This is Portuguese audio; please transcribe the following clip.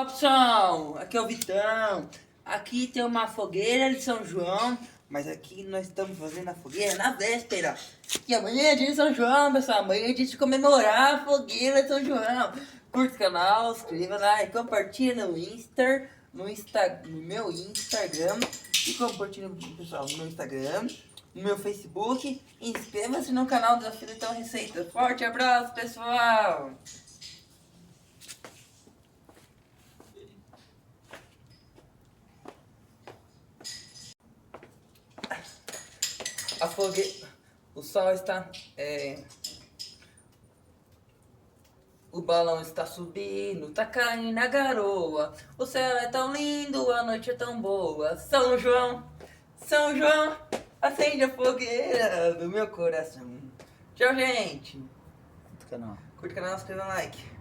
Robson, aqui é o Vitão. Aqui tem uma fogueira de São João, mas aqui nós estamos fazendo a fogueira na véspera. E amanhã é dia de São João, pessoal. Amanhã é dia de comemorar a fogueira de São João. Curta o canal, inscreva lá e compartilha no no meu Instagram. E compartilha, pessoal, no meu Instagram, no meu Facebook. Inscreva-se no canal Desafio de Então Receita. Forte abraço, pessoal! A fogueira, o sol está, o balão está subindo, tá caindo a garoa. O céu é tão lindo, a noite é tão boa. São João, São João, acende a fogueira do meu coração. Tchau, gente. Do canal. Curte o canal, inscreva no like.